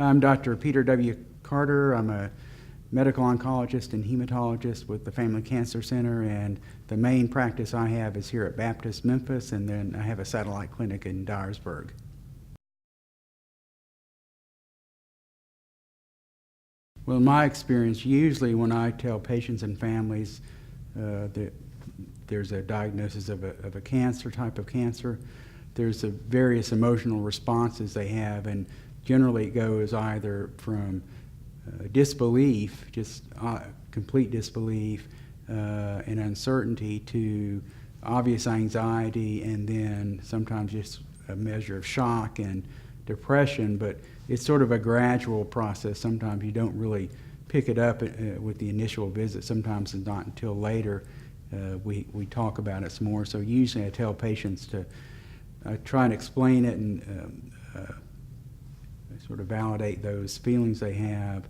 I'm Dr. Peter W. Carter. I'm a medical oncologist and hematologist with the Family Cancer Center, and the main practice I have is here at Baptist Memphis, and then I have a satellite clinic in Dyersburg. Well, in my experience, usually when I tell patients and families that there's a diagnosis of a cancer, type of cancer, there's a various emotional responses they have, and generally it goes either from disbelief, just complete disbelief and uncertainty, to obvious anxiety, and then sometimes just a measure of shock and depression. But it's sort of a gradual process. Sometimes you don't really pick it up with the initial visit. Sometimes it's not until later we talk about it some more. So usually I tell patients to try and explain it and sort of validate those feelings they have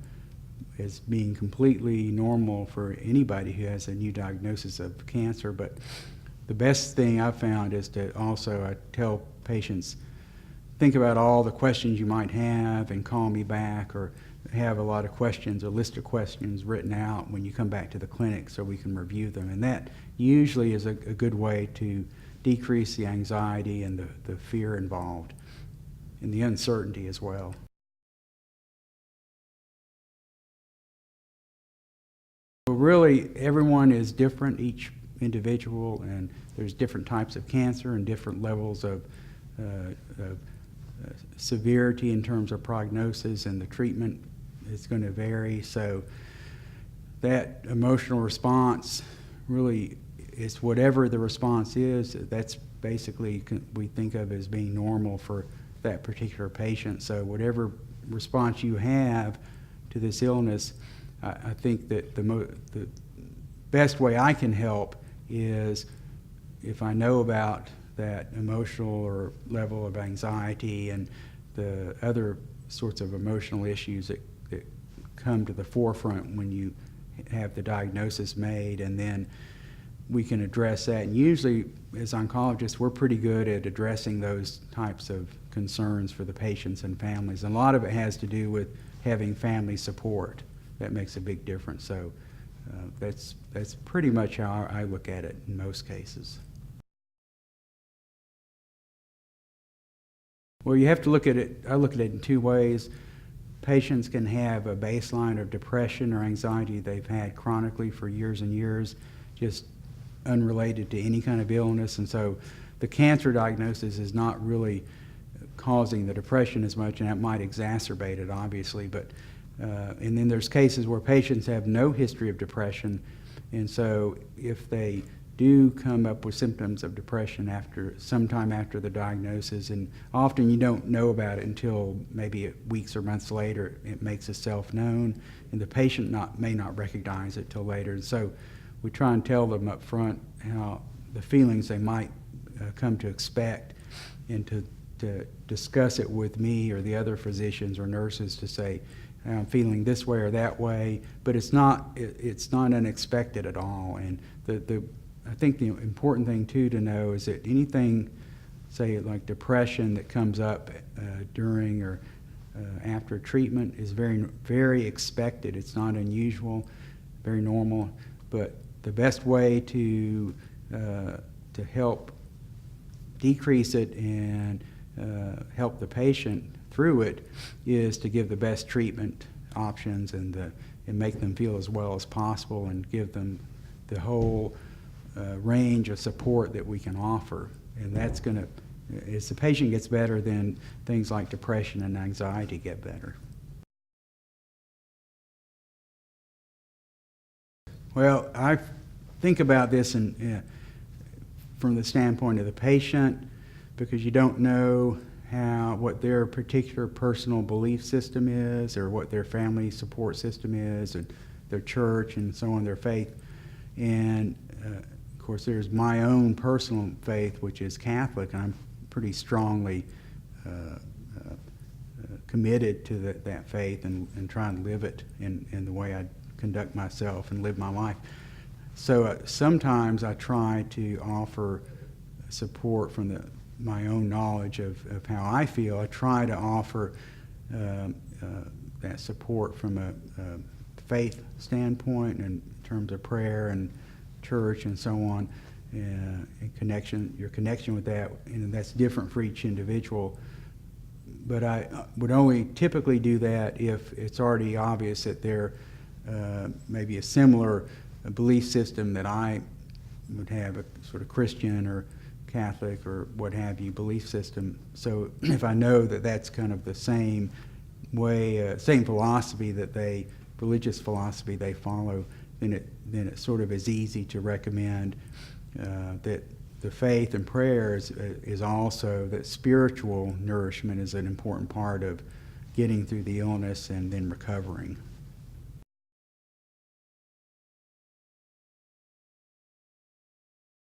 as being completely normal for anybody who has a new diagnosis of cancer. But the best thing I've found is to also, I tell patients, think about all the questions you might have and call me back, or have a lot of questions, a list of questions written out when you come back to the clinic so we can review them. And that usually is a good way to decrease the anxiety and the fear involved, and the uncertainty as well. Really, everyone is different, each individual, and there's different types of cancer and different levels of severity in terms of prognosis, and the treatment is going to vary. So that emotional response really is whatever the response is. That's basically we think of as being normal for that particular patient. So whatever response you have to this illness, I think that the best way I can help is if I know about that emotional or level of anxiety and the other sorts of emotional issues that come to the forefront when you have the diagnosis made, and then we can address that. And usually, as oncologists, we're pretty good at addressing those types of concerns for the patients and families. And a lot of it has to do with having family support. That makes a big difference. So that's pretty much how I look at it in most cases. Well, you have to look at it, I look at it in two ways. Patients can have a baseline of depression or anxiety they've had chronically for years and years, just unrelated to any kind of illness. And so the cancer diagnosis is not really causing the depression as much, and that might exacerbate it, obviously. But and then there's cases where patients have no history of depression, and so if they do come up with symptoms of depression sometime after the diagnosis, and often you don't know about it until maybe weeks or months later, it makes itself known, and the patient may not recognize it till later. And so we try and tell them up front how the feelings they might come to expect, and to discuss it with me or the other physicians or nurses to say, I'm feeling this way or that way, but it's not unexpected at all. And I think the important thing too to know is that anything, say like depression, that comes up during or after treatment is very, very expected. It's not unusual, very normal. But the best way to help decrease it and help the patient through it is to give the best treatment options and make them feel as well as possible, and give them the whole range of support that we can offer. And that's going to, as the patient gets better, then things like depression and anxiety get better. Well, I think about this from the standpoint of the patient, because you don't know what their particular personal belief system is, or what their family support system is, and their church and so on, their faith. And of course, there's my own personal faith, which is Catholic, and I'm pretty strongly committed to that faith, and try and live it in the way I conduct myself and live my life. So sometimes I try to offer support from my own knowledge of how I feel. I try to offer that support from a faith standpoint in terms of prayer and church and so on, and your connection with that, and that's different for each individual. But I would only typically do that if it's already obvious that there may be a similar belief system that I would have, a sort of Christian or Catholic or what have you belief system. So if I know that that's kind of the same way, same philosophy religious philosophy they follow, then it sort of is easy to recommend that the faith and prayer is also that spiritual nourishment is an important part of getting through the illness and then recovering.